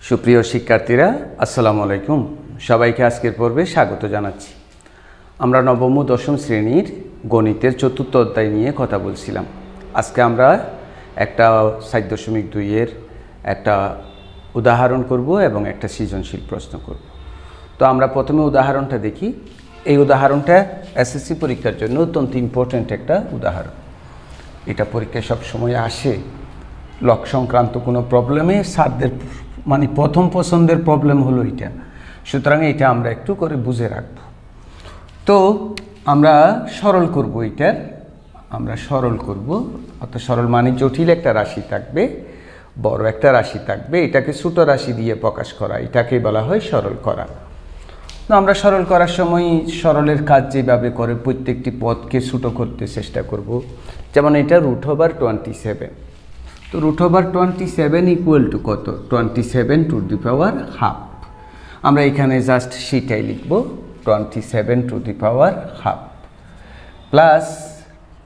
সুপ্রিয় শিক্ষার্থীরা আসসালামু আলাইকুম। সবাইকে আজকের পর্বে স্বাগত জানাচ্ছি। আমরা নবম ও দশম শ্রেণীর গণিতের চতুর্থ অধ্যায় নিয়ে কথা বলছিলাম। আজকে আমরা একটা 7.2 এর একটা উদাহরণ করব এবং একটা সৃজনশীল প্রশ্ন করব। তো আমরা প্রথমে উদাহরণটা দেখি। এই উদাহরণটা এসএসসি পরীক্ষার জন্য অত্যন্ত ইম্পর্ট্যান্ট একটা উদাহরণ। এটা পরীক্ষায় সবসময় আসে। লক সংক্রান্ত কোনো প্রবলেমে স্যারদের প্রথম পছন্দের প্রবলেম হলো এটা, সুতরাং এটা আমরা একটু করে বুঝে রাখব। তো আমরা সরল করব, আমরা সরল করব। অর্থাৎ সরল মানে জটিল একটা রাশি থাকবে, বড় একটা রাশি থাকবে, এটাকে ছোট রাশি দিয়ে প্রকাশ করা, এটাকে বলা হয় সরল করা। তো আমরা সরল করার সময় সরলের কাজ যেভাবে করে প্রত্যেকটি পদকে ছোট করতে চেষ্টা করব। যেমন এটা √27। তো √27 ইকুয়াল টু কত? 27 টু দি পাওয়ার হাফ। আমরা এখানে জাস্ট সেটাই লিখব, 27 two the power half plus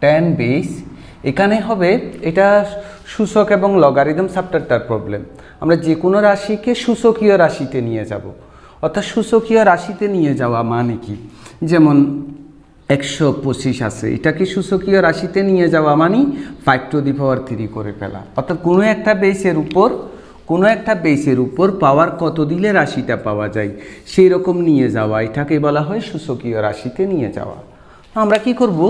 10 base. এখানে হবে এটা সূচক এবং লগারিদম চ্যাপ্টারটার প্রবলেম। আমরা যে কোনো রাশিকে সূচকীয় রাশিতে নিয়ে যাব। অর্থাৎ সূচকীয় রাশিতে নিয়ে যাওয়া মানে কি? যেমন 125 আছে, এটাকে সূচকীয় রাশিতে নিয়ে যাওয়া মানে 5 টু দি পাওয়ার 3 করে ফেলা। অর্থাৎ কোনো একটা বেসের উপর পাওয়ার কত দিলে রাশিটা পাওয়া যায় সেই রকম নিয়ে যাওয়া, এটাকে বলা হয় সূচকীয় রাশিতে নিয়ে যাওয়া। আমরা কি করব?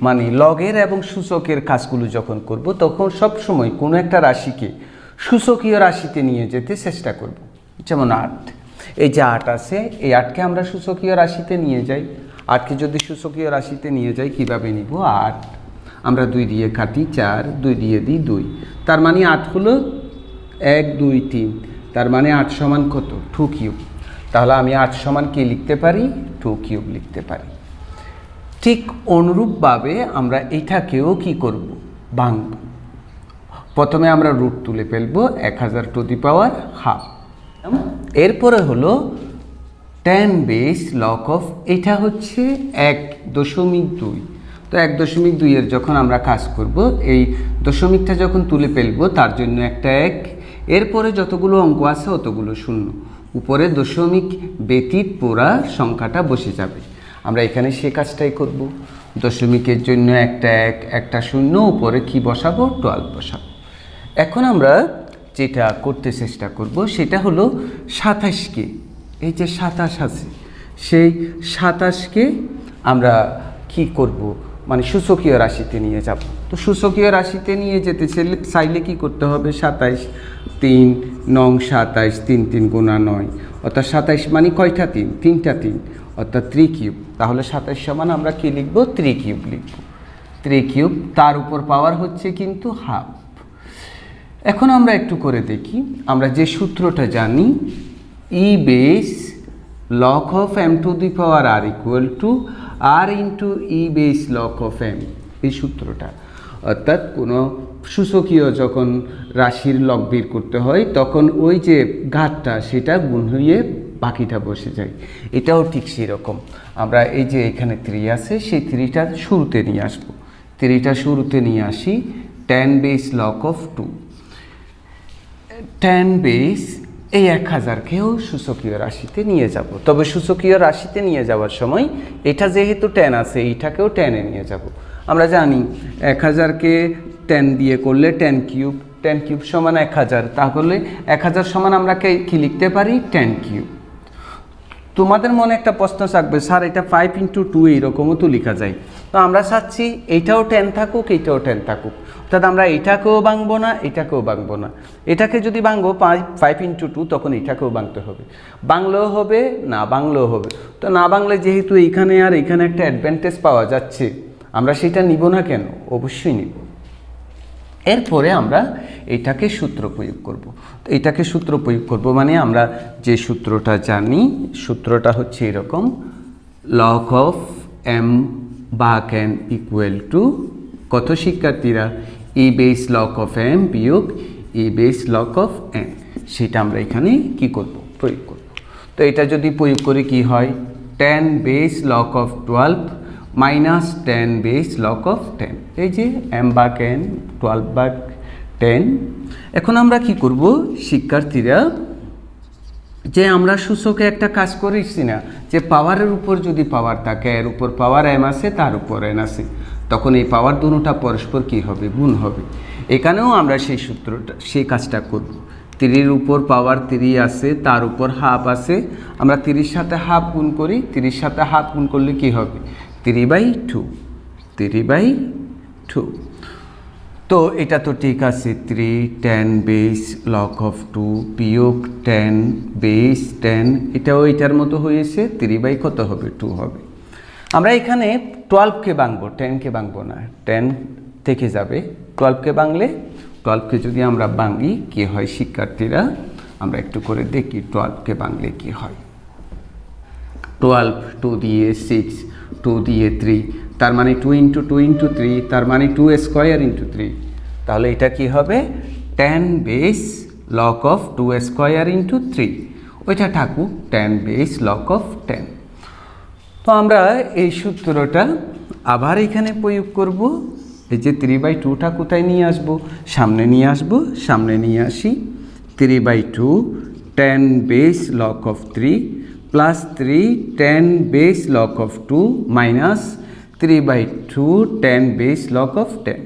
মানে লগের এবং সূচকের কাজগুলো যখন করব তখন সব সময় কোনো একটা রাশিকে সূচকীয় রাশিতে নিয়ে যেতে চেষ্টা করব। যেমন 8, এই যে 8 আছে, এই 8কে আমরা সূচকীয় রাশিতে নিয়ে যাই। 8কে যদি সূচকীয় রাশিতে নিয়ে যাই কিভাবে নিব? 8 আমরা 2 দিয়ে কাটি 4, 2 দিয়ে দিই 2, তার মানে 8 হলো 1 2 3, তার মানে 8 সমান কত? 2 কিউব। তাহলে আমি 8 সমান কি লিখতে পারি? 2 কিউব লিখতে পারি। ঠিক অনুরূপভাবে আমরা এইটাকেও কি করব? ভাঙব। প্রথমে আমরা রুট তুলে ফেলব 1000 টু দি পাওয়ার হাফ। এরপরে হলো 10 বেস লক অফ, এটা হচ্ছে 1.2। তো 1.2 এর যখন আমরা কাজ করব, এই দশমিকটা যখন তুলে ফেলবো তার জন্য একটা 1, এরপরে যতগুলো অঙ্ক আছে অতগুলো শূন্য, উপরে দশমিক ব্যতীত পুরা সংখ্যাটা বসে যাবে। আমরা এখানে সে কাজটাই করব। দশমিকের জন্য একটা 1, একটা 0, উপরে কি বসাবো? 12 বসাবো। এখন আমরা যেটা করতে চেষ্টা করব সেটা হলো 27কে, এই যে 27 আছে, সেই 27কে আমরা কি করব? মানে সূচকীয় রাশিতে নিয়ে যাব। তো সূচকীয় রাশিতে নিয়ে যেতে চাইলে কি করতে হবে? 27 3 9 27, 3 3 গুণা 9, অর্থাৎ 27 মানে কয়টা 3? 3টা 3, অর্থাৎ 3 কিউব। তাহলে 27 সমান আমরা কি লিখব? 3 কিউব লিখব। 3 কিউব, তার উপর পাওয়ার হচ্ছে কিন্তু হাফ। এখন আমরা একটু করে দেখি। আমরা যে সূত্রটা জানি, e base log of m to the power r equal to r into e base log of m, এই সূত্রটা। অর্থাৎ কোনো সূচকীয় যখন রাশির লগ বের করতে হয় তখন ওই যে ঘাতটা সেটা গুণ হয়ে বাকিটা বসে যায়। এটাও ঠিক সেরকম। আমরা এই যে এখানে 3 আছে, সেই 3টা শুরুতে নিয়ে আসবো। 3টা শুরুতে নিয়ে আসি, 10 বেস লক অফ 2। 10 বেস এই 1000কেও সূচকীয় রাশিতে নিয়ে যাব। তবে সূচকীয় রাশিতে নিয়ে যাওয়ার সময় এটা যেহেতু 10 আছে, এইটাকেও 10-এ নিয়ে যাব। আমরা জানি 1000কে 10 দিয়ে করলে 10 কিউব, 10 কিউব সমান 1000। তাহলে 1000 সমান আমরা কি লিখতে পারি? 10 কিউব। তোমাদের মনে একটা প্রশ্ন থাকবে, স্যার এটা 5 ইন্টু 2 এইরকমও তো লেখা যায়। তো আমরা চাচ্ছি এইটাও 10 থাকুক, এইটাও 10 থাকুক। অর্থাৎ আমরা এটাকেও ভাঙবো না, এটাকেও ভাঙবো না। এটাকে যদি ভাঙবো 5 ইন্টু 2, তখন এটাকেও ভাঙতে হবে। ভাঙলেও হবে, না ভাঙলেও হবে। তো না ভাঙলে যেহেতু এইখানে আর এইখানে একটা অ্যাডভান্টেজ পাওয়া যাচ্ছে, আমরা সেটা নিব না কেন? অবশ্যই নিব। এরপরে আমরা এটাকে সূত্র প্রয়োগ করব। তো এটাকে সূত্র প্রয়োগ করব মানে আমরা যে সূত্রটা জানি, সূত্রটা হচ্ছে এরকম, লক অফ m ভাগ n ইকুয়াল টু কত শিক্ষার্থীরা? E base log of m বিয়োগ e base log of n। সেটা আমরা এখানে কি করব? প্রয়োগ করব। তো এটা যদি প্রয়োগ করি কি হয়? 10 base log of 12 minus 10 base log of 10, এই যে m ভাগ n 12 ভাগ 10। এখন আমরা কি করব শিক্ষার্থীরা? যে আমরা সূচকে একটা কাজ করেছি না, যে পাওয়ারের উপর যদি পাওয়ার থাকে, এর উপর পাওয়ার m আছে, তার উপর n আছে, তখন এই পাওয়ার দুটোটা পরস্পর কি হবে, গুণ হবে। এখানেও আমরা সেই সূত্রটা, সেই কাজটা করব। 3 উপর পাওয়ার 3 আছে, তার উপর হাফ আছে, আমরা 3 সাথে হাফ গুণ করি, 3 সাথে হাফ গুণ করলে কি হবে, 3/2, 3/2। তো এটা তো ঠিক আছে, 3 10 বেস লগ অফ 2 বিয়োগ 10 বেস 10, এটাও এটার মতো হয়েছে, 3 কত হবে, 2 হবে। আমরা এখানে 12কে ভাঙবো, 10কে ভাঙবো না, 10 থেকে যাবে, 12কে ভাঙলে, 12কে যদি আমরা ভাঙি কি হয় শিক্ষার্থীরা, আমরা একটু করে দেখি 12কে ভাঙলে কি হয়। 12 2 দিয়ে 6, 2 দিয়ে 3, তার মানে 2 × 2 × 3, তার মানে 2 স্কোয়ার × 3, তাহলে এটা কি হবে 10 বেস লগ অফ 2 স্কোয়ার × 3, ওইটা থাকুক 10 বেস লগ অফ 10। তো আমরা এই সূত্রটা আবার এখানে প্রয়োগ করব। এই যে 3/2টা কোথায় নিয়ে আসব, সামনে নিয়ে আসব, সামনে নিয়ে আসি, 3/2 10 base log of 3 plus 3 10 base log of 2 minus 3/2 10 base log of 10।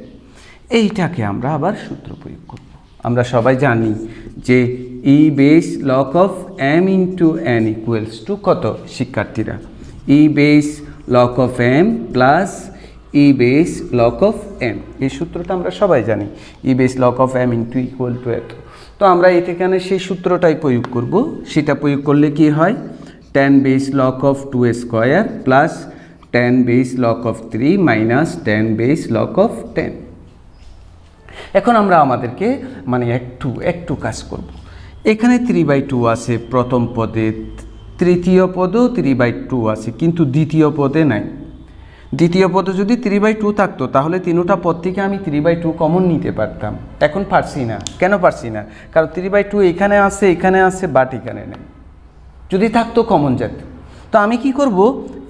এইটাকে আমরা আবার সূত্র প্রয়োগ করব। আমরা সবাই জানি যে e base log of m × n equals to কত শিক্ষার্থীরা, e base log of m plus e base log of m। এই সূত্রটা আমরা সবাই জানি, e base log of m equal to এত। তো আমরা এখানে সেই সূত্রটাই প্রয়োগ করব। সেটা প্রয়োগ করলে কি হয়, 10 base log of 2 square plus 10 base log of 3 minus 10 base log of 10। এখন আমরা আমাদেরকে মানে একটু কাজ করব। এখানে 3/2 আছে প্রথম পদে, তৃতীয় পদেও 3/2 আছে, কিন্তু দ্বিতীয় পদে নাই। দ্বিতীয় পদে যদি 3/2 থাকতো তাহলে তিনটা পদ থেকে আমি 3/2 কমন নিতে পারতাম। এখন পারছি না। কেন পারছি না? কারণ 3/2 এখানে আছে, বাট এখানে নেই। যদি থাকতো কমন যেত। তো আমি কি করব,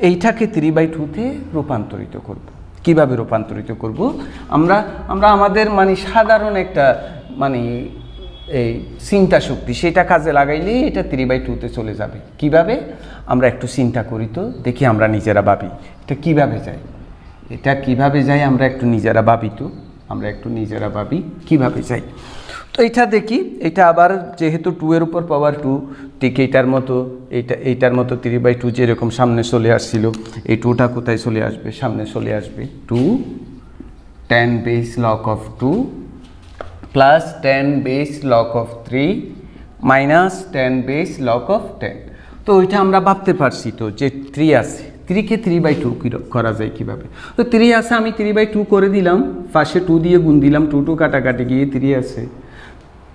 এইটাকে 3/2-তে রূপান্তরিত করব। কিভাবে রূপান্তরিত করব? আমরা আমাদের মানে সাধারণ একটা মানে এই চিন্তা শক্তি, সেটা কাজে লাগাইলেই এটা 3/2-তে চলে যাবে। কিভাবে? আমরা একটু চিন্তা করি তো, দেখি আমরা নিজেরা ভাবি এটা কিভাবে যায়। আমরা একটু নিজেরা ভাবি তো, কিভাবে যাই। তো এটা দেখি, এটা আবার যেহেতু 2 এর উপর পাওয়ার 2, ঠিক এইটার মতো 3/2 যেরকম সামনে চলে আসছিল, এই 2টা কোথায় চলে আসবে, সামনে চলে আসবে। 2 10 base log of 2 plus 10 base log of 3 minus 10 base log of 10। তো ওইটা আমরা ভাবতে পারছি তো যে 3 আছে, 3কে 3/2 করা যায় কিভাবে। তো 3 আছে, আমি 3/2 করে দিলাম, পাশে 2 দিয়ে গুণ দিলাম, 2 কাটাকাটি গিয়ে 3 আছে।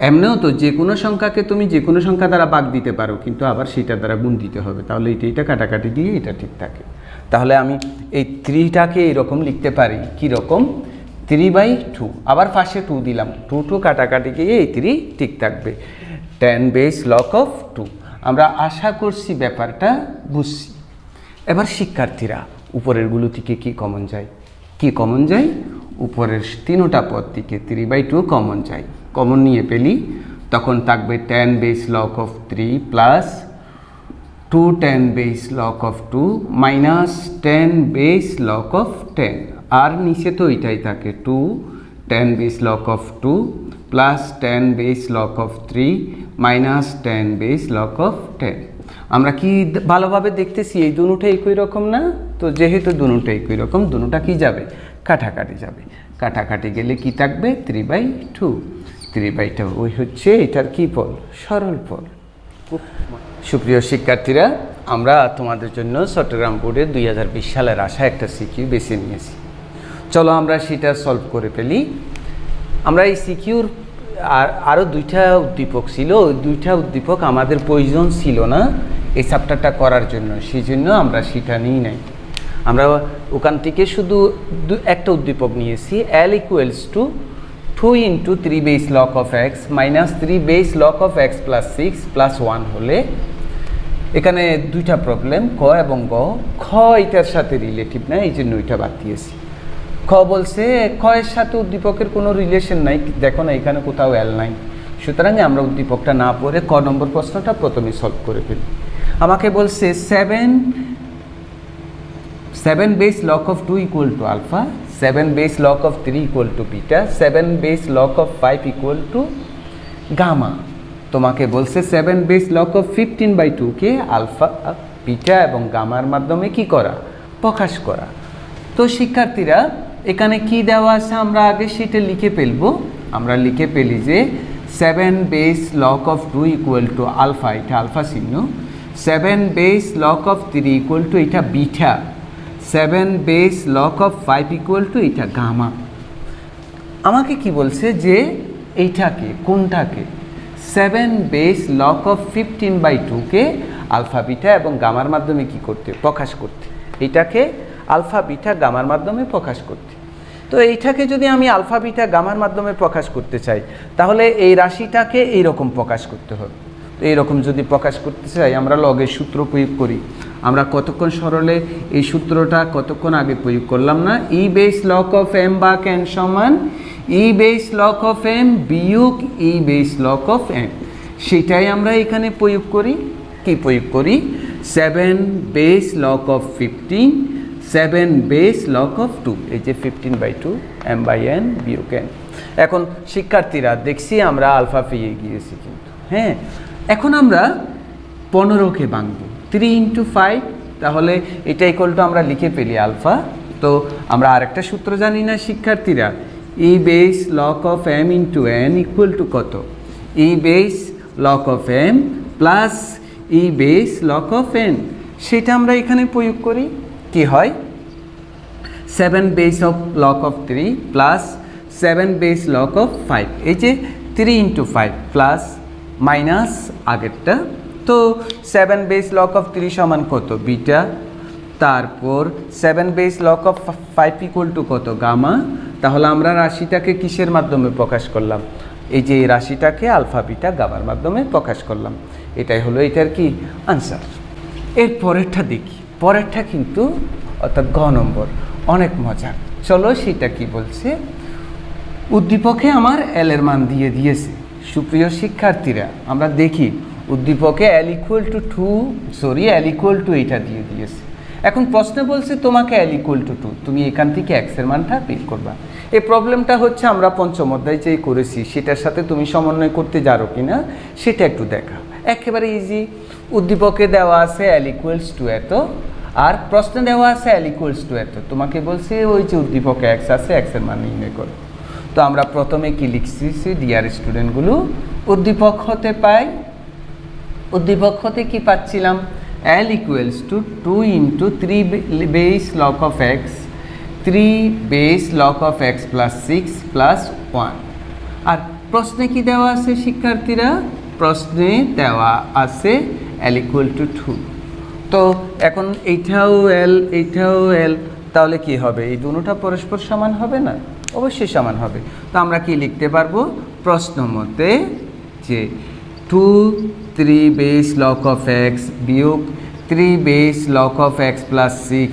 এমনিও তো যে কোনো সংখ্যাকে তুমি যে কোনো সংখ্যা দ্বারা ভাগ দিতে পারো, কিন্তু আবার সেটা দ্বারা গুণ দিতে হবে, তাহলে এইটা কাটাকাটি দিয়ে এটা ঠিক থাকে। তাহলে আমি এই 3টাকে এরকম লিখতে পারি, কীরকম, 3/2, আবার পাশে 2 দিলাম, 2 কাটাকাটি গিয়ে এই 3 ঠিক থাকবে, 10 বেস লগ অফ 2। আমরা আশা করছি ব্যাপারটা বুঝছি। এবার শিক্ষার্থীরা উপরেরগুলো থেকে কি কমন যায়, উপরের 3টা পদ থেকে 3/2 কমন যায়। কমন নিয়ে পেলি, তখন থাকবে 10 base log of 3 plus 2 10 base log of 2 minus 10 base log of 10। আর নিচে তো এটাই থাকে, 2 10 base log of 2 plus 10 base log of 3 minus 10 base log of 10। আমরা কি ভালোভাবে দেখতেছি এই দুটোটা একই রকম না? তো যেহেতু দুটোটা একই রকম, দুটোটা কি যাবে, কাটাকাটি যাবে। কাটাকাটি গেলে কি থাকবে, 3/2। 3/2 ওই হচ্ছে এটার কি ফল, সরল ফল। সুপ্রিয় শিক্ষার্থীরা, আমরা তোমাদের জন্য চট্টগ্রাম বোর্ডের 2020 সালের আসা একটা সিকিউ বেছে নিয়েছি। চলো আমরা সেটা সলভ করে ফেলি। আমরা এই সিকিউর আরও 2টা উদ্দীপক ছিল, ওই 2টা উদ্দীপক আমাদের প্রয়োজন ছিল না এই চ্যাপ্টারটা করার জন্য, সেই জন্য আমরা সেটা নিই নাই। আমরা ওখান থেকে শুধু একটা উদ্দীপক নিয়েছি, L equals to 2 × 3 base log of x minus 3 base log of x plus 6 plus 1 হলে, এখানে 2টা প্রবলেম, ক এবং গ। খ এটার সাথে রিলেটিভ না, এই জন্য ওইটা বাদ দিয়েছি। খ বলছে খ এর সাথে উদ্দীপকের কোনো রিলেশন নাই, দেখো না এখানে কোথাও এল নাই, সুতরাং আমরা উদ্দীপকটা না পড়ে ক নম্বর প্রশ্নটা প্রথমে সলভ করে ফেলি। আমাকে বলছে 7 base log of 2 equal to alpha, 7 base log of 3 equal to beta, 7 base log of 5 equal to gamma. তোমাকে বলছে 7 বেস লগ অফ 15/2 কে আলফা, বিটা এবং গামার মাধ্যমে কি করা, প্রকাশ করা। তো শিক্ষার্থীরা এখানে কি দেওয়া আছে আমরা আগে সেটা লিখে ফেলবো। আমরা লিখে ফেলি যে 7 base log of 2 equal to alpha, এটা আলফা চিহ্ন, 7 base log of 3 equal to এটা beta, 7 base log of 5 equal to এটা গামা। আমাকে কি বলছে যে এইটাকে, কোনটাকে, 7 বেস লগ অফ 15/2 কে আলফা বিটা এবং গামার মাধ্যমে কি করতে, প্রকাশ করতে। এটাকে আলফা বিটা গামার মাধ্যমে প্রকাশ করতে। তো এইটাকে যদি আমি আলফা বিটা গামার মাধ্যমে প্রকাশ করতে চাই তাহলে এই রাশিটাকে এইরকম প্রকাশ করতে হবে। তো এইরকম যদি প্রকাশ করতে চাই আমরা লগের সূত্র প্রয়োগ করি। আমরা কতক্ষণ সরলে এই সূত্রটা কতক্ষণ আগে প্রয়োগ করলাম না, e base log of M বা এন সমান ই বেস লগ অফ এম বিয়োগ e base log of N. সেটাই আমরা এখানে প্রয়োগ করি। কি প্রয়োগ করি, 7 base log of 15, 7 base log of 2, এই যে 15/2 m/n বিয়োগ n। এখন শিক্ষার্থীরা দেখছি আমরা আলফা পেয়ে গিয়েছি কিন্তু, হ্যাঁ। এখন আমরা 15কে ভাঙবো, 3 × 5, তাহলে এটা ইকুয়াল টু আমরা লিখে ফেলি আলফা। তো আমরা আরেকটা সূত্র জানি না শিক্ষার্থীরা, e base log of m into n equal to কত, e base log of m plus e base log of n। সেটা আমরা এখানে প্রয়োগ করি। কি হয়, 7 base of log of 3 plus 7 base log of 5, এই যে 3 × 5 প্লাস মাইনাস আগেরটা। তো 7 বেস লগ অফ 3 সমান কত, বিটা, তারপর 7 base log of 5 equal to কত, গামা। তাহলে আমরা রাশিটাকে কিসের মাধ্যমে প্রকাশ করলাম, এই যে এই রাশিটাকে আলফা বিটা গামার মাধ্যমে প্রকাশ করলাম। এটাই হলো এটার কি আনসার। এর পরেরটা দেখি, পরেরটা কিন্তু অর্থাৎ গ নম্বর, অনেক মজা। চলো সেটা কি বলছে, উদ্দীপকে আমার এল এর মান দিয়ে দিয়েছে। সুপ্রিয় শিক্ষার্থীরা আমরা দেখি উদ্দীপকে এল ইকুয়াল টু এইটা দিয়ে দিয়েছে। এখন প্রশ্নে বলছে তোমাকে এল ইকুয়াল টু 2, তুমি এখান থেকে এক্সের মানটা বের করবা। এই প্রবলেমটা হচ্ছে আমরা পঞ্চম অধ্যায় যে করেছি সেটার সাথে তুমি সমন্বয় করতে জানো কিনা সেটা একটু দেখা। একেবারে ইজি, উদ্দীপকে দেওয়া আছে এল ইকুয়ালস টু এত, আর প্রশ্নে দেওয়া আছে এল ইকুয়ালস টু এত। তোমাকে বলছে ওই যে উদ্দীপকে এক্স আছে, এক্সের মান নির্ণয় করো। তো আমরা প্রথমে কি লিখছি, ডিয়ার স্টুডেন্টগুলো, উদ্দীপক হতে পাই, উদ্দীপক হতে কি পাচ্ছিলাম, L equals to 2 into 3 base log of x, 3 base log of x plus 6 plus 1। আর প্রশ্নে কি দেওয়া আছে শিক্ষার্থীরা, প্রশ্নে দেওয়া আছে L equal to 2। তো এখন এইটাও L, এইটাও L, তাহলে কি হবে, এই দুটোটা পরস্পর সমান হবে না, অবশ্যই সমান হবে। তো আমরা কি লিখতে পারবো, প্রশ্ন মতে যে 2 3 বেস লগ অফ এক্স বিয়োগ 3 base log of x plus 6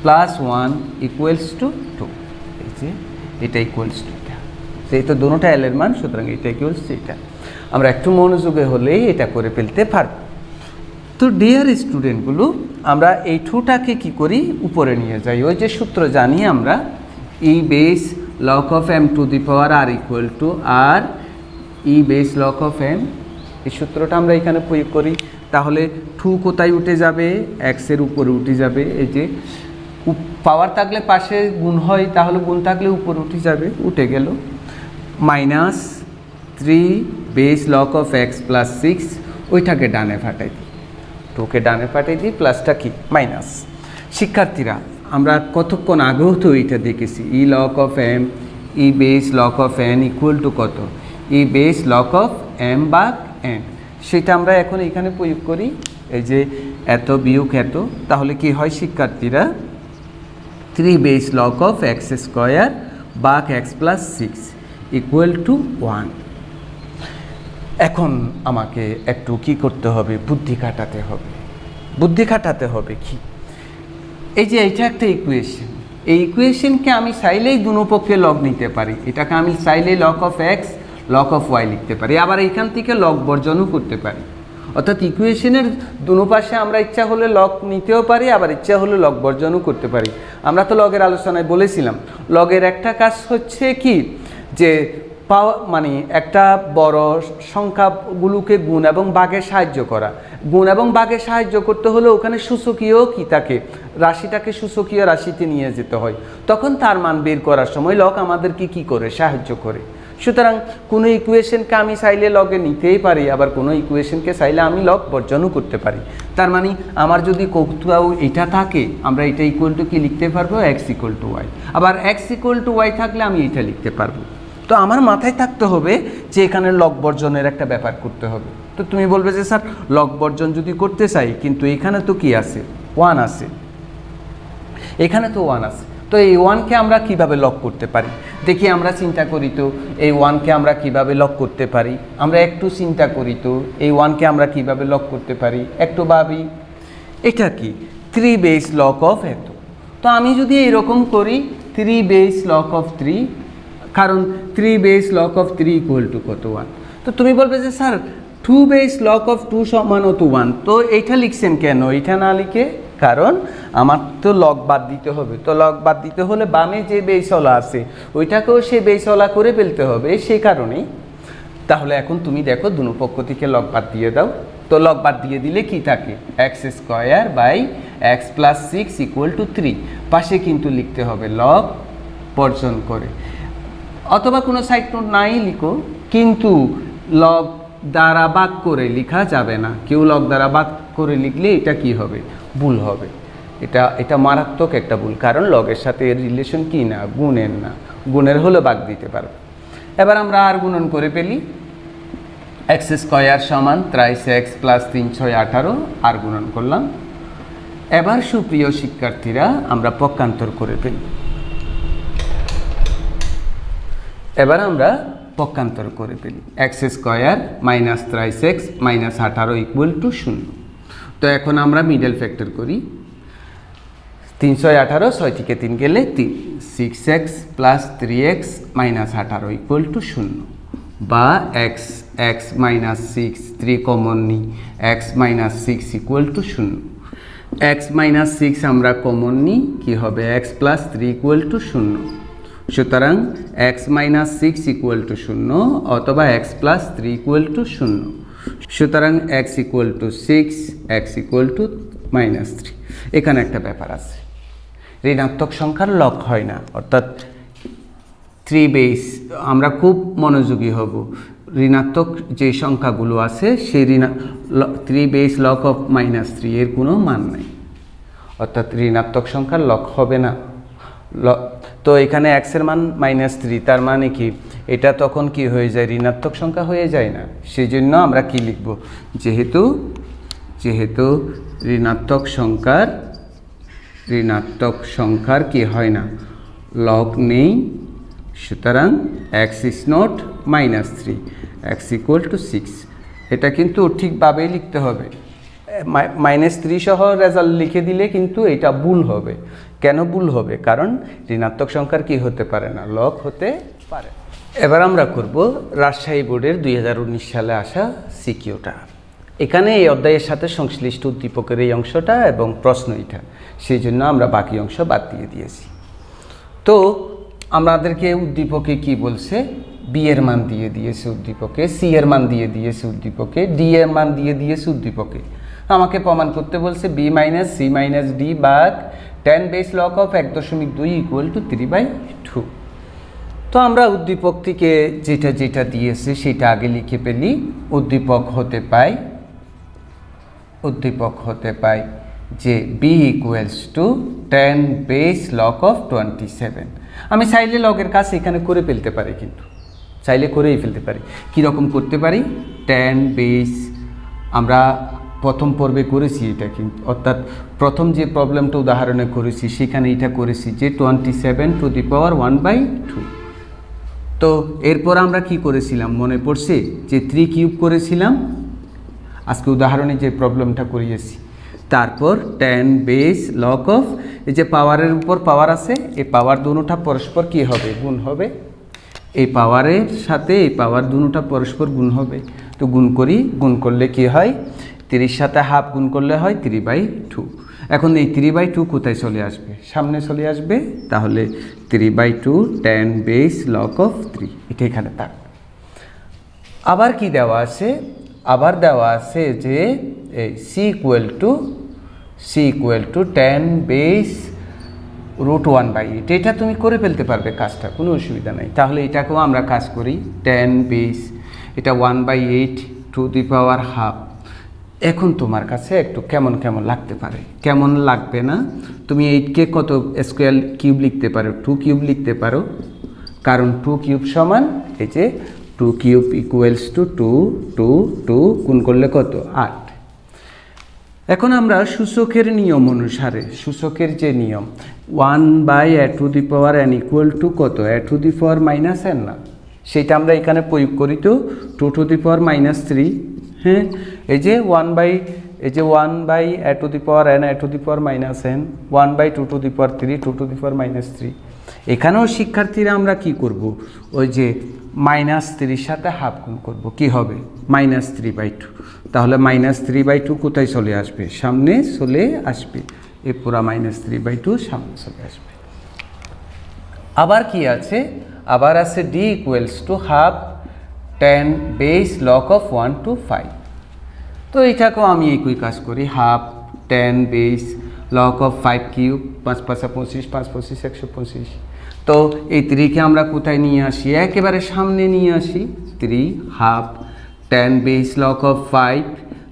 plus 1 equals to 2। এই যে এটা ইকুয়ালস টু এটা, সেই তো দুটোটা এল এর মান, সুতরাং এটা ইকুয়ালস টু এটা। আমরা একটু মনোযোগে হলেই এটা করে ফেলতে পারব। তো ডিয়ার স্টুডেন্টগুলো আমরা এই 2টাকে কী করি, উপরে নিয়ে যাই। ওই যে সূত্র জানি আমরা, e base log of m to the power r equal to r e base log of m. এই সূত্রটা আমরা এখানে প্রয়োগ করি। তাহলে 2 কোথায় উঠে যাবে, এক্সের উপরে উঠে যাবে। এই যে পাওয়ার থাকলে পাশে গুণ হয়, তাহলে গুণ থাকলে উপরে উঠে যাবে, উঠে গেল। Minus 3 base log of x plus 6, ওইটাকে ডানে ফাটাই দিই, 2কে ডানে ফাটাই দিই, প্লাসটা কি মাইনাস। শিক্ষার্থীরা আমরা কতক্ষণ আগেও তো এইটা দেখেছি, e log of M e base log of N equal to কত, e base log of M বা এন। সেটা আমরা এখন এখানে প্রয়োগ করি। এই যে এত বিয়োগ এত, তাহলে কি হয় শিক্ষার্থীরা, 3 base log of x square বা এক্স প্লাস 6 ইকুয়াল টু 1। এখন আমাকে একটু কি করতে হবে, বুদ্ধি খাটাতে হবে। বুদ্ধি খাটাতে হবে কি, এই যে এইটা একটা ইকুয়েশন, এই ইকুয়েশনকে আমি চাইলেই দুনো পক্ষে লগ নিতে পারি। এটাকে আমি চাইলেই log of x log of y লিখতে পারি, আবার এইখান থেকে লগ বর্জনও করতে পারি। অর্থাৎ ইকুয়েশনের দুনো পাশে আমরা ইচ্ছা হলে লগ নিতেও পারি, আবার ইচ্ছা হলে লগ বর্জনও করতে পারি। আমরা তো লগের আলোচনায় বলেছিলাম লগের একটা কাজ হচ্ছে কি যে পাওয়া মানে একটা বড় সংখ্যাগুলোকে গুণ এবং ভাগে সাহায্য করা। গুণ এবং ভাগে সাহায্য করতে হলে ওখানে সূচকীয় কি থাকে, রাশিটাকে সূচকীয় রাশিতে নিয়ে যেতে হয়, তখন তার মান বের করার সময় লগ আমাদেরকে কি করে সাহায্য করে। সুতরাং কোনো ইকুয়েশনকে আমি চাইলে লগে নিতেই পারি, আবার কোনো ইকুয়েশনকে চাইলে আমি লগ বর্জনও করতে পারি। তার মানে আমার যদি কোথাও এটা থাকে আমরা এটা ইকুয়াল টু কি লিখতে পারবো, এক্স ইকুয়াল টু ওয়াই। আবার এক্স ইকুয়াল টু ওয়াই থাকলে আমি এটা লিখতে পারবো। তো আমার মাথায় থাকতে হবে যে এখানে লগ বর্জনের একটা ব্যাপার করতে হবে। তো তুমি বলবে যে স্যার লগ বর্জন যদি করতে চাই কিন্তু এখানে তো কি আছে, ওয়ান আছে, এখানে তো ওয়ান আছে, তো এই ওয়ানকে আমরা কিভাবে লগ করতে পারি দেখি, আমরা চিন্তা করি তো এই ওয়ানকে আমরা কিভাবে লগ করতে পারি। আমরা একটু চিন্তা করি তো এই ওয়ানকে আমরা কিভাবে লগ করতে পারি, একটু ভাবি। এটা কি 3 বেস লগ অফ এত। তো আমি যদি এরকম করি 3 বেস লগ অফ 3, কারণ 3 base log of 3 equal to কত, 1। তো তুমি বলবে যে স্যার 2 বেস লগ অফ 2 সমান তো 1, তো এইটা লিখছেন কেন, এইটা না লিখে? কারণ আমার তো লগ বাদ দিতে হবে, তো লগ বাদ দিতে হলে বামে যে বেসওয়ালা আছে ওইটাকেও সে বেসওয়ালা করে ফেলতে হবে, সেই কারণেই। তাহলে এখন তুমি দেখো দুনো পক্ষ থেকে লগ বাদ দিয়ে দাও। তো লগ বাদ দিয়ে দিলে কি থাকে, x square by x plus 6 equal to 3। পাশে কিন্তু লিখতে হবে লগ বর্জন করে, অথবা কোনো সাইড নোট নাই লিখো, কিন্তু লগ দ্বারা ভাগ করে লেখা যাবে না। কেউ লগ দ্বারা ভাগ করে লিখলে এটা কি হবে, ভুল হবে। এটা মারাত্মক একটা ভুল, কারণ লগের সাথে এর রিলেশন কি না, গুণের না, গুণের হলে ভাগ দিতে পারবে। এবার আমরা আর গুণন করে ফেলি, এক্স স্কোয়ার সমান 23x প্লাস 3 6 18, আর গুণন করলাম। এবার সুপ্রিয় শিক্ষার্থীরা আমরা পক্ষান্তর করে ফেলি। এবার আমরা পক্ষান্তর করে ফেলি, x square minus 23x minus 18 equal to 0। তো এখন আমরা মিডল ফ্যাক্টর করি, 318, 6 থেকে 3 গেলে 3, 6x plus 3x minus 18 equal to 0, বা x মাইনাস 6, 3 কমন নিই, x minus 6 equal two 0। x minus 6 আমরা কমন নিই, কী হবে, x প্লাস 3 ইকুয়াল টু 0। সুতরাং x মাইনাস 6 ইকুয়াল টু 0 অথবা x প্লাস 3 ইকুয়াল টু 0। সুতরাং x equal to 6, x equal to minus 3। এখানে একটা ব্যাপার আছে, ঋণাত্মক সংখ্যার লগ হয় না, অর্থাৎ 3 বেস, আমরা খুব মনোযোগী হব। ঋণাত্মক যে সংখ্যাগুলো আছে সেই 3 বেস লগ অফ মাইনাস 3 এর কোনো মান নাই, অর্থাৎ ঋণাত্মক সংখ্যার লগ হবে না। তো এখানে x এর মান -3, তার মানে কি এটা তখন কি হয়ে যায়, ঋণাত্মক সংখ্যা হয়ে যায় না। সেই জন্য আমরা কি লিখব, যেহেতু ঋণাত্মক সংখ্যার কি হয় না, লগ নেই, সুতরাং x is not -3, x equal to 6। এটা কিন্তু ঠিকভাবেই লিখতে হবে, -3 সহ রেজাল্ট লিখে দিলে কিন্তু এটা ভুল হবে। কেন ভুল হবে, কারণ ঋণাত্মক সংখ্যার কি হতে পারে না, লগ হতে পারে। এবার আমরা করব রাজশাহী বোর্ডের 2019 সালে আসা সিকিউটা। এখানে এই অধ্যায়ের সাথে সংশ্লিষ্ট উদ্দীপকের এই অংশটা এবং প্রশ্ন এটা, সেই জন্য আমরা বাকি অংশ বাদ দিয়ে দিয়েছি। তো আমাদেরকে উদ্দীপকে কি বলছে, বি এর মান দিয়ে দিয়েছে উদ্দীপকে, সি এর মান দিয়ে দিয়েছে উদ্দীপকে, ডি এর মান দিয়ে দিয়েছে উদ্দীপকে। আমাকে প্রমাণ করতে বলছে B minus C minus D ভাগ 10 base log of 1.2 equal to 3/2। তো আমরা উদ্দীপক থেকে যেটা দিয়েছে সেটা আগে লিখে ফেলি। উদ্দীপক হতে পাই যে B equals to 10 base log of 27। আমি চাইলে লগের কাজ এখানে করে ফেলতে পারি, কিন্তু চাইলে করেই ফেলতে পারি। কীরকম করতে পারি, 10 বেস, আমরা প্রথম পর্বে করেছি এটা, কিন্তু অর্থাৎ প্রথম যে প্রবলেমটা উদাহরণে করেছি সেখানে এটা করেছি যে 27 টু দি পাওয়ার 1/2। তো এরপর আমরা কি করেছিলাম মনে পড়ছে, যে 3 কিউব করেছিলাম আজকে উদাহরণে যে প্রবলেমটা করিয়েছি। তারপর 10 বেস লগ অফ, এই যে পাওয়ারের উপর পাওয়ার আছে, এই পাওয়ার দুটোটা পরস্পর কি হবে, গুণ হবে। এই পাওয়ারের সাথে এই পাওয়ার দুটোটা পরস্পর গুণ হবে, তো গুণ করি, গুণ করলে কি হয় 3 সাথে হাফ গুণ করলে হয় 3/2। এখন এই 3/2 কোথায় চলে আসবে, সামনে চলে আসবে, তাহলে 3/2 10 বেস লগ অফ 3 এটা এখানে থাকবে। আবার কি দেওয়া আছে, আবার দেওয়া আছে যে এই c ইকুয়াল টু 10 বেস √1/8। এটা তুমি করে ফেলতে পারবে কাজটা, কোনো অসুবিধা নাই। তাহলে এটাকেও আমরা কাজ করি 10 বেস, এটা 1/8 টু দি পাওয়ার হাফ। এখন তোমার কাছে একটু কেমন কেমন লাগতে পারে, কেমন লাগবে না, তুমি 8কে কত স্কোয়ার কিউব লিখতে পারো, 2 কিউব লিখতে পারো, কারণ 2 কিউব সমান এই যে 2 কিউব ইকুয়ালস টু 2 গুণ করলে কত 8। এখন আমরা সূচকের নিয়ম অনুসারে, সূচকের যে নিয়ম 1/a⁴n ইকুয়াল টু কত a⁴ না, সেটা আমরা এখানে প্রয়োগ করি তো 2⁻³ হ্যাঁ, এই যে 1/a⁴n a⁴ n 1/2⁵ এখানেও শিক্ষার্থীরা আমরা কি করব, ওই যে -3 সাথে হাফ গুণ করব, কি হবে -3/2। তাহলে -3/2 কোথায় চলে আসবে, সামনে চলে আসবে, এই পুরা -3/2 সামনে চলে আসবে। আবার কি আছে, আবার আছে d equals to half 10 base log of 1 to 5। তো এইটাকেও আমি একই কাজ করি, half 10 base log of 5 cube, 5 × 25, 5 × 25 125। তো এই 3কে আমরা কোথায় নিয়ে আসি, একেবারে সামনে নিয়ে আসি, 3 হাফ 10 বেস লগ অফ 5,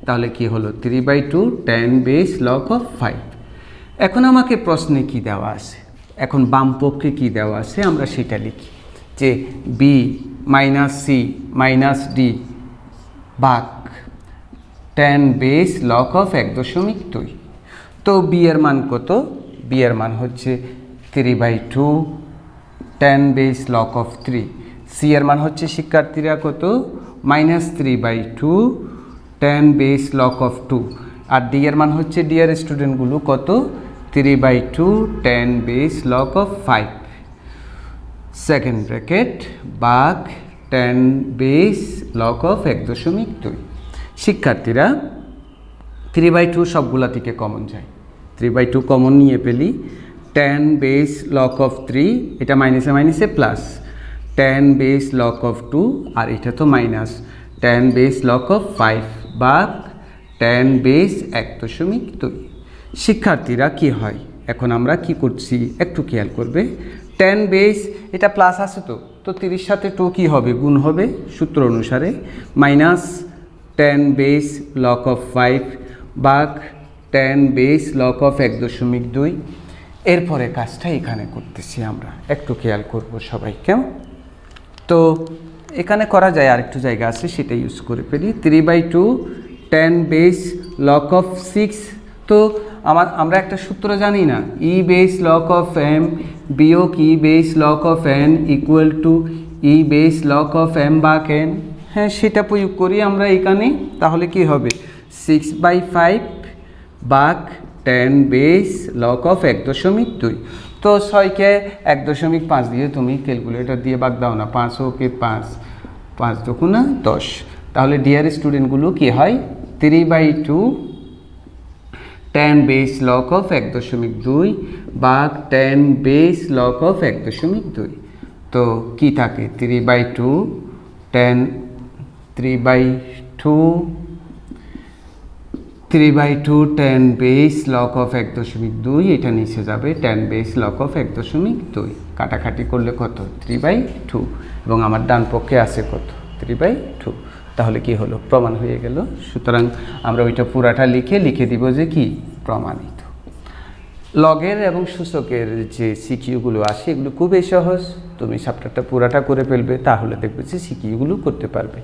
তাহলে কি হলো 3/2 10 বেস লগ অফ 5। এখন আমাকে প্রশ্নে কি দেওয়া আছে, এখন বাম পক্ষে কি দেওয়া আছে আমরা সেটা লিখি, যে b - c - d ভাগ 10 বেস লগ অফ 1.2। তো b এর মান কত, b এর মান হচ্ছে 3/2 10 বেস লগ অফ 3। c এর মান হচ্ছে শিক্ষার্থীরা কত -3/2 10 বেস লগ অফ 2। আর d এর মান হচ্ছে ডিয়ার স্টুডেন্টগুলো কত 3/2 10 base log of 5 second bracket ভাগ 10 বেস লগ অফ 1.2। শিক্ষার্থীরা 3/2 সবগুলা থেকে কমন যায়, 3/2 কমন নিয়ে পেলি, 10 বেস লগ অফ 3, এটা মাইনাসে মাইনাসে প্লাস 10 বেস লগ অফ 2, আর এটা তো মাইনাস 10 বেস লগ অফ 5 ভাগ 10 বেস 1.2। শিক্ষার্থীরা কি হয়, এখন আমরা কি করছি একটু খেয়াল করবে, 10 বেস এটা প্লাস আছে তো 30 সাথে 2 কি হবে গুণ হবে, সূত্র অনুসারে মাইনাস 10 বেস লগ অফ 5 ভাগ 10 বেস লগ অফ 1.2। এরপরে কাজটা এখানে করতেছি আমরা, একটু খেয়াল করব সবাই কেমন। তো এখানে করা যায়, আরেকটু জায়গা আছে সেটা ইউজ করে ফেলি, 3/2 10 বেস লগ অফ 6। তো আমরা একটা সূত্র জানি না, e base log of m বিয়োগ e base log of n equal to e base log of m ভাগ n। হ্যাঁ, সেটা প্রয়োগ করি আমরা এখানে, তাহলে কি হবে 6/5 ভাগ 10 বেস লগ অফ 1.2। তো 6কে 1.5 দিয়ে তুমি ক্যালকুলেটর দিয়ে ভাগ দাও না, 5 ওকে 5 5 2 10। তাহলে ডিয়ার স্টুডেন্টগুলো কি হয় 3/2 10 বেস লগ অফ 1.2 ভাগ 10 বেস লগ অফ 1.2। তো কি থাকে 3/2 10 বেস লগ অফ 1.2, এটা নিচে যাবে 10 বেস লগ অফ 1.2, কাটাকাটি করলে কত 3/2, এবং আমার ডান পক্ষে আছে কত 3/2। তাহলে কি হলো প্রমাণ হয়ে গেল। সুতরাং আমরা ওইটা পুরাটা লিখে দিব যে কি প্রমাণিত। লগের এবং সূচকের যে সিকিউগুলো আসে এগুলো খুবই সহজ, তুমি চ্যাপ্টারটা পুরাটা করে ফেলবে, তাহলে দেখবে যে সিকিউগুলো করতে পারবে।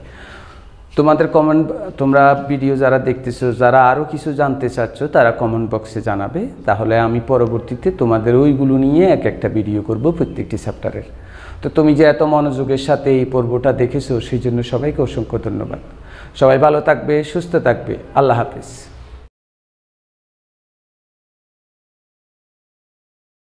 তোমাদের কমেন্ট, তোমরা ভিডিও যারা দেখতেছো, যারা আরও কিছু জানতে চাচ্ছ তারা কমেন্ট বক্সে জানাবে, তাহলে আমি পরবর্তীতে তোমাদের ওইগুলো নিয়ে একটা ভিডিও করব প্রত্যেকটি চ্যাপ্টারের। তো তুমি যে এত মনোযোগের সাথে এই পর্বটা দেখেছো সেই জন্য সবাইকে অসংখ্য ধন্যবাদ। সবাই ভালো থাকবে, সুস্থ থাকবে, আল্লাহ হাফেজ।